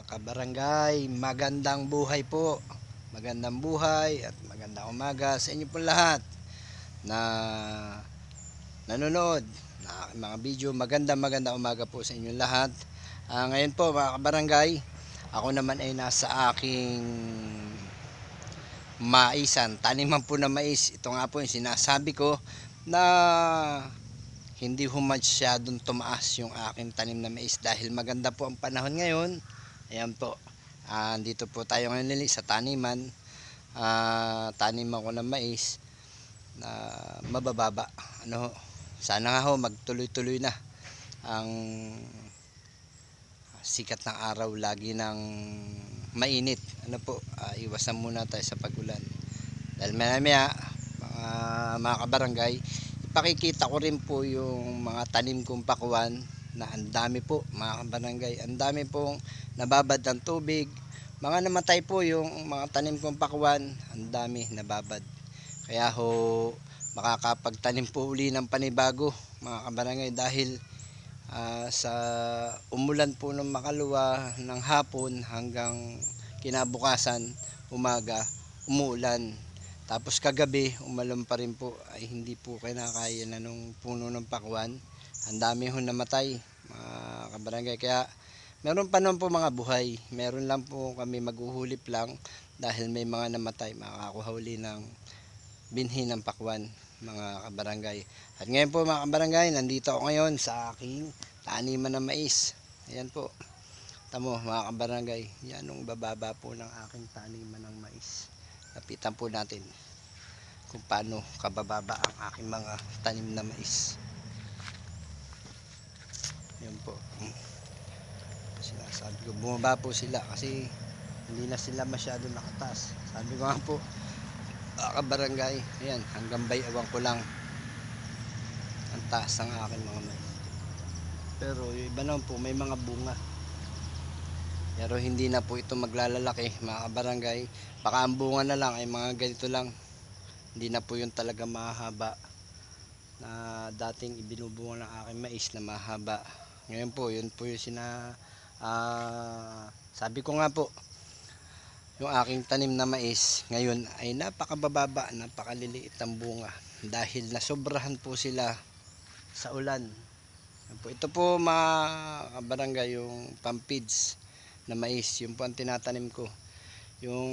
kabarangay, magandang buhay po. Magandang buhay at magandang umaga sa inyo po lahat na nanonood na aking mga video. Magandang umaga po sa inyo lahat. Ngayon po mga kabarangay, ako naman ay nasa aking maisan, taniman po na mais. Ito nga po yung sinasabi ko na hindi masyadong tumaas yung aking tanim na mais dahil maganda po ang panahon ngayon. Ayan po, dito po tayo ngayon sa taniman. Taniman ko ng mais na mabababa. Sana nga ho magtuloy-tuloy na ang sikat ng araw, lagi ng mainit. Iwasan muna tayo sa pag-ulan dahil maya mga kabarangay, ipakikita ko rin po yung mga tanim kong pakuan na ang dami po mga kabarangay, ang dami pong nababad ng tubig. Mga namatay po yung mga tanim kong pakuan, ang dami nababad. Kaya ho makakapagtanim po uli ng panibago mga kabarangay dahil sa umulan po ng makaluwa ng hapon hanggang kinabukasan umaga umuulan, tapos kagabi umalan pa rin po, ay hindi po kinakaya na nung puno ng pakwan. Ang dami ho namatay mga kabarangay, kaya meron pa naman po mga buhay, meron lang po kami maghuhulip lang dahil may mga namatay, makakuha uli ng binhi ng pakwan mga kabarangay. At ngayon po mga kabarangay, nandito ako ngayon sa aking taniman ng mais. Ayan po, tamo mga kabarangay, yan ang bababa po ng aking taniman ng mais. Lapitan po natin kung paano kabababa ang aking mga tanim na mais. Ayan po, sinasabi ko bumaba po sila kasi hindi na sila masyado nakataas. Sabi ko nga po kabarangay, ayan, hanggang bayawang ko lang ang taas ng aking mga mais. Pero yung iba naman po may mga bunga, pero hindi na po ito maglalalaki mga kabarangay. Baka ang bunga na lang ay mga ganito lang, hindi na po yung talaga mahaba na dating ibinubunga ng aking mais na mahaba. Ngayon po yun po yung sabi ko nga po, yung aking tanim na mais ngayon ay napakabababa, napakaliliit ang bunga dahil nasobrahan po sila sa ulan. Ito po mga kabarangay, yung pampids na mais, yung po ang tinatanim ko. Yung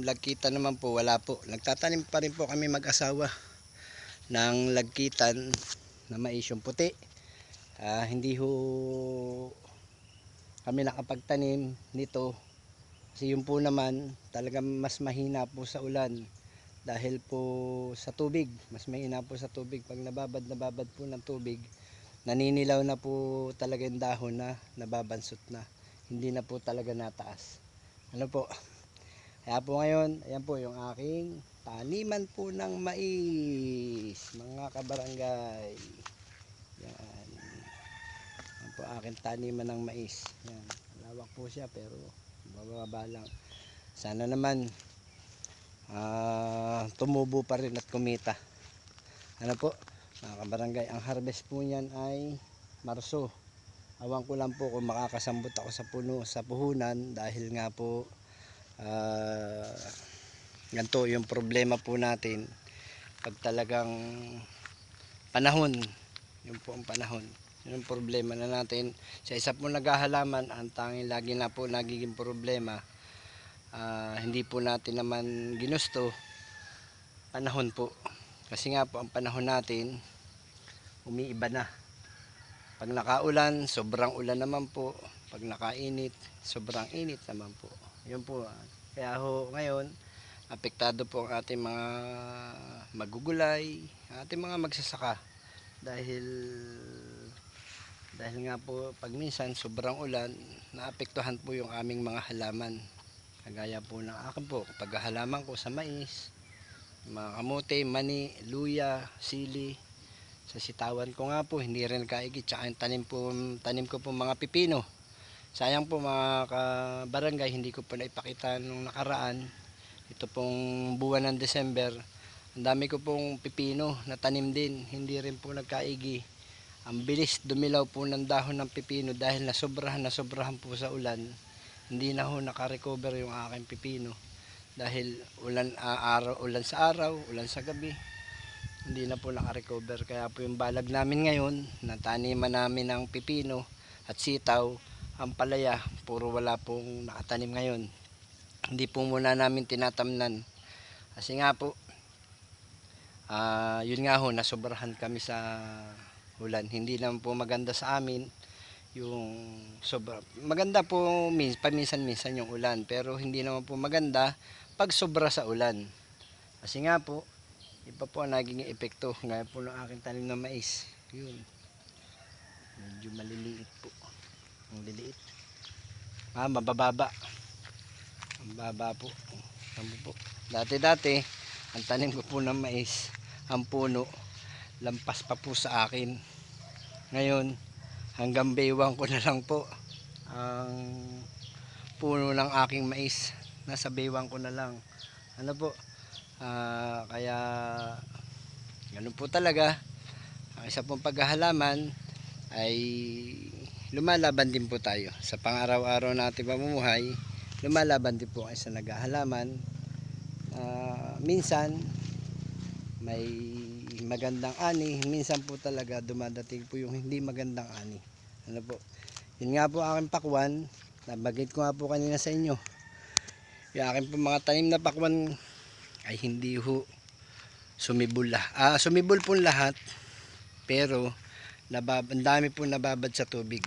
lagkitan naman po wala po, nagtatanim pa rin po kami mag-asawa ng lagkitan na mais, yung puti. Hindi ho kami nakapagtanim nito kasi yung po naman talagang mas mahina po sa ulan dahil po sa tubig, mas mahina po sa tubig. Pag nababad po ng tubig, naninilaw na po talaga yung dahon na nababansot na, hindi na po talaga nataas. Po, kaya po ngayon, ayan po yung aking taniman po ng mais mga kabarangay. Yan, ayan po aking taniman ng mais. Yan, lawak po siya pero bababa lang. Sana naman tumubo pa rin at kumita. Po mga kabarangay, ang harvest po niyan ay Marso. Awan ko lang po kung makakasambot ako sa puhunan dahil nga po ganito yung problema po natin pag talagang panahon, yun po ang panahon, yun ang problema na natin. Sa isa po naghahalaman, ang tanging lagi na po nagiging problema, hindi po natin naman ginusto panahon po, kasi nga po ang panahon natin umiiba na. Pag nakaulan, sobrang ulan naman po. Pag nakainit, sobrang init naman po. Yun po. Kaya ho ngayon apektado po ang ating mga magugulay, ating mga magsasaka dahil nga po pag minsan sobrang ulan, naapektuhan po yung aming mga halaman. Kagaya po ng akin po, paghahalaman ko sa mais, mga kamote, mani, luya, sili. Sa sitawan ko nga po hindi rin kaigit, tsaka yung tanim ko po mga pipino. Sayang po mga kabarangay, hindi ko po naipakita nung nakaraan. Ito pong buwan ng December, ang dami ko pong pipino na tanim din, hindi rin po nagkaigi. Ang bilis dumilaw po ng dahon ng pipino dahil nasobrahan po sa ulan. hindi na ho naka-recover yung aking pipino dahil ulan sa araw, ulan sa gabi, hindi na po naka-recover. Kaya po yung balag namin ngayon na taniman namin ng pipino at sitaw, ang palaya puro wala pong nakatanim ngayon. Hindi po muna namin tinatamnan kasi nga po yun nga ho, nasobrahan kami sa ulan. Hindi naman po maganda sa amin yung sobra. Maganda po paminsan-minsan yung ulan, pero hindi naman po maganda pag sobra sa ulan. Kasi nga po, iba po ang naging epekto. Gaya po ng aking tanim na mais. Yun. Medyo maliliit po. Ang liliit. Mabababa. Ang baba po. Tama po. Dati-dati, ang tanim ko po ng mais, ang puno, lampas pa po sa akin. Ngayon, hanggang baywang ko na lang po ang puno ng aking mais. Nasa baywang ko na lang. Ano po? Kaya ganun po talaga. Ang isa pong paghahalaman ay lumalaban din po tayo. Sa pang-araw-araw natin pamumuhay, lumalaban din po ang isang naghahalaman. Minsan may magandang ani, minsan po talaga dumadating po yung hindi magandang ani. Ano po? Yun nga po aking pakwan, nabagit ko nga po kanina sa inyo. Yung aking po mga tanim na pakwan ay hindi ho sumibol sumibol po lahat, pero ang dami po nababad sa tubig.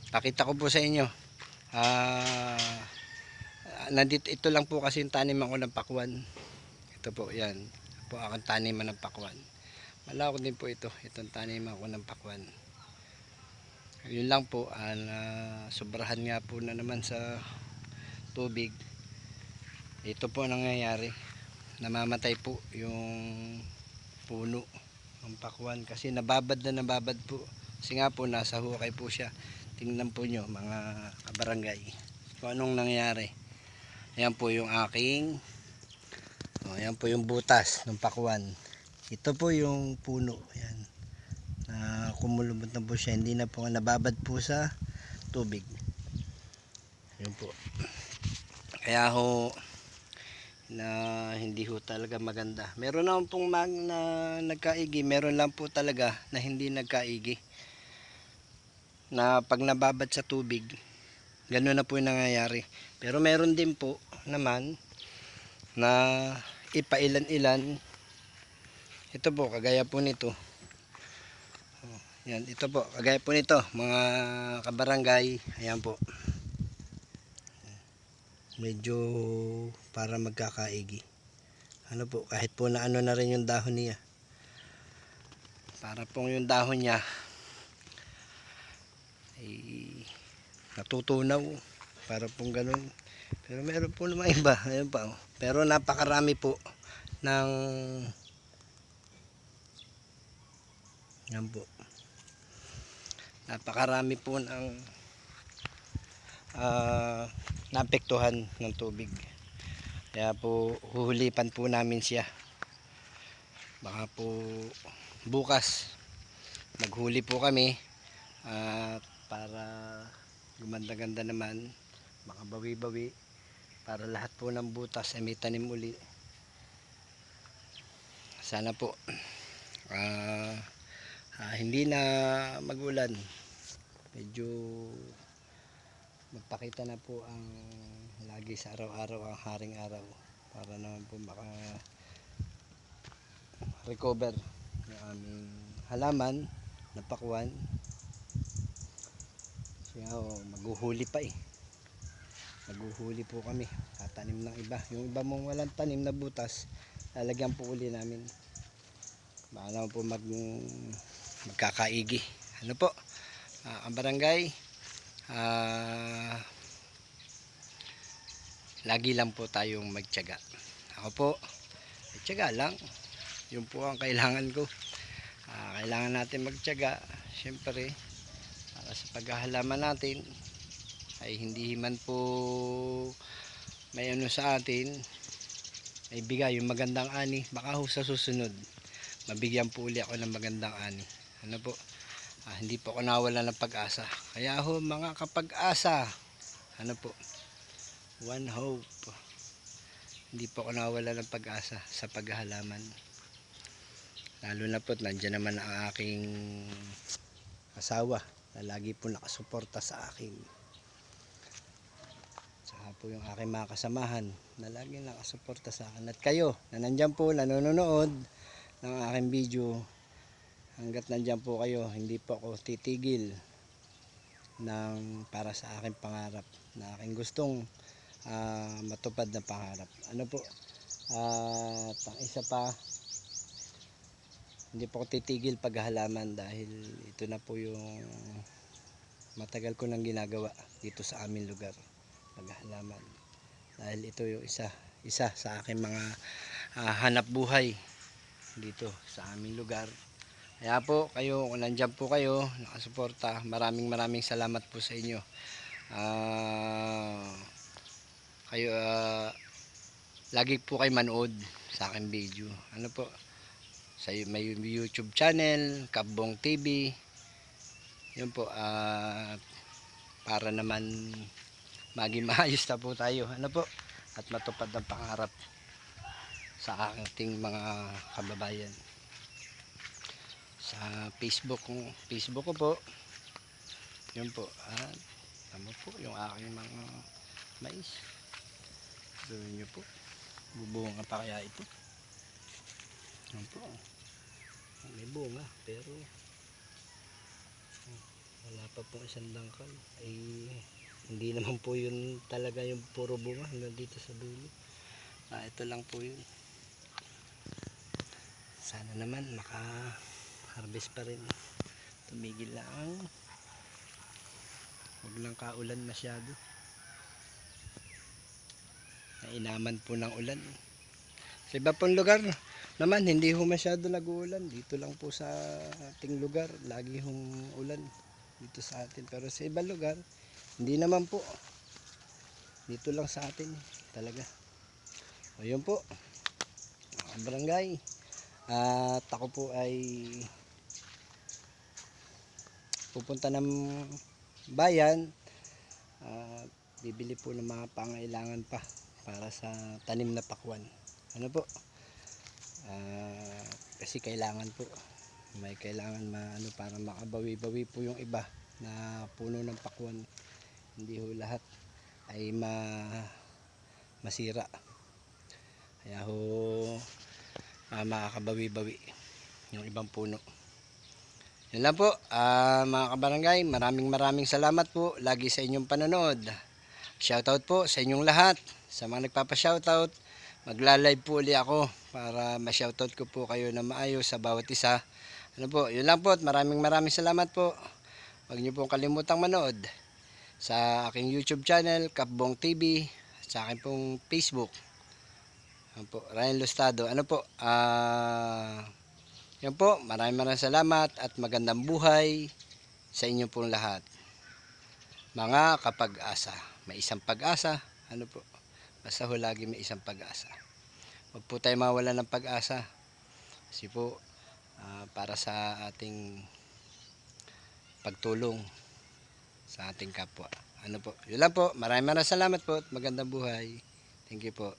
Pakita ko po sa inyo. Nandito, ito lang po kasi yung taniman ko ng pakwan. Ito po, yan. Po aking taniman ng pakwan. Malawak din po ito. Itong taniman ko ng pakwan. Yun lang po, sobrahan nga po na naman sa tubig. Ito po nangyayari. Namamatay po yung puno ng pakwan kasi nababad po. Kasi nga po nasa hukay po siya. Tingnan po nyo mga kabarangay kung anong nangyari. Ayan po yung aking ayan po yung butas ng pakwan. Ito po yung puno. Ayan. Kumulubot na po siya. Hindi na po nababad po sa tubig. Ayan po. Kaya ho na hindi ho talaga maganda. Meron naman pong na nagkaigi. Meron lang po talaga na hindi nagkaigi. Na pag nababad sa tubig, gano'n na po yung nangyayari. Pero meron din po naman na ipailan-ilan. Ito po, kagaya po nito. Yan, ito po, kagaya po nito, mga kabarangay. Ayan po. Medyo para magkakaigi. Ano po, kahit po na ano na rin yung dahon niya. Para pong yung dahon niya ay natutunaw. Para pong ganun. Pero meron po naman iba. Ayan pa. Pero napakarami po ng yan po. Napakarami po ng naapektuhan ng tubig. Kaya po huhulipan po namin siya. Baka po bukas maghuli po kami at para gumanda-ganda naman, makabawi-bawi para lahat po ng butas ay may tanim uli. Sana po hindi na magulan, medyo magpakita na po ang lagi sa araw-araw ang haring araw para naman po maka recover yung aming halaman na pakwan. Siya maghuhuli pa maghuhuli po kami, tatanim ng iba. Yung iba mong walang tanim na butas, lalagyan po uli namin. Baka naman po magkakaigi. Ano po, ang barangay, lagi lang po tayong magtiyaga. Ako po, magtiyaga lang. Yun po ang kailangan ko. Kailangan natin magtiyaga. Siyempre, para sa paghahalaman natin, ay hindi man po may ano sa atin, ay bigay yung magandang ani. Baka ho sa susunod, mabigyan po uli ako ng magandang ani. Ano po, hindi po ako nawala ng pag-asa. Kaya ho mga kapag-asa, ano po, one hope. Hindi po ako nawala ng pag-asa sa paghahalaman. Lalo na po nandiyan naman ang aking asawa na lagi po nakasuporta sa akin. Saka po yung aking mga kasamahan na lagi nakasuporta sa akin. At kayo na nandiyan po nanonood ng aking video, hanggat nandiyan po kayo, hindi po ako titigil para sa aking pangarap na aking gustong matupad na pangarap. Ano po, at ang isa pa, hindi po ako titigil paghahalaman dahil ito na po yung matagal ko nang ginagawa dito sa aming lugar, paghahalaman. Dahil ito yung isa sa aking mga hanap buhay dito sa aming lugar. Kaya po kayo, kung nandyan po kayo nakasuporta, maraming salamat po sa inyo. Kayo lagi po kayo manood sa aking video. Ano po, sa may YouTube channel Kabbong TV. Yun po, para naman maging maayos na po tayo, ano po, at matupad ang pangarap sa ating mga kababayan. Sa Facebook ko po, yun po, at tama po yung aking mga mais. Gawin nyo po, bubunga pa kaya ito. Yun po, may bunga pero wala pa pong isang dangkal. Ay hindi naman po yun talaga yung puro bunga hanggang dito sa dulo. Ito lang po yun. Sana naman maka harvest pa rin. Tumigil lang, huwag lang kaulan masyado. Nainaman po ng ulan. Sa iba pong lugar naman hindi ho masyado nag-uulan. Dito lang po sa ating lugar lagi hong ulan dito sa atin. Pero sa ibang lugar hindi naman po. Dito lang sa atin talaga. O yun po, mga barangay, at ako po ay pupunta ng bayan at bibili po ng mga pangailangan pa para sa tanim na pakwan. Ano po, kasi kailangan po, may kailangan para makabawi-bawi po yung iba na puno ng pakwan. Hindi ho lahat ay masira, kaya ho makakabawi-bawi yung ibang puno. Yun lang po, mga kabarangay, maraming salamat po lagi sa inyong panonood. Shoutout po sa inyong lahat, sa mga nagpapa-shoutout. Magla-live po ulit ako para ma-shoutout ko po kayo na maayos sa bawat isa. Ano po, yun lang po at maraming salamat po. Huwag niyo pong kalimutang manood sa aking YouTube channel, Kabbong TV, at sa aking pong Facebook. Ano po, Ryan Lustado. Ano po, yan po, maraming salamat at magandang buhay sa inyo pong lahat. Mga kapag-asa, may isang pag-asa, ano po, basta ho lagi may isang pag-asa. Huwag po tayo mawala ng pag-asa. Kasi po, para sa ating pagtulong sa ating kapwa. Ano po, yun lang po, maraming salamat po at magandang buhay. Thank you po.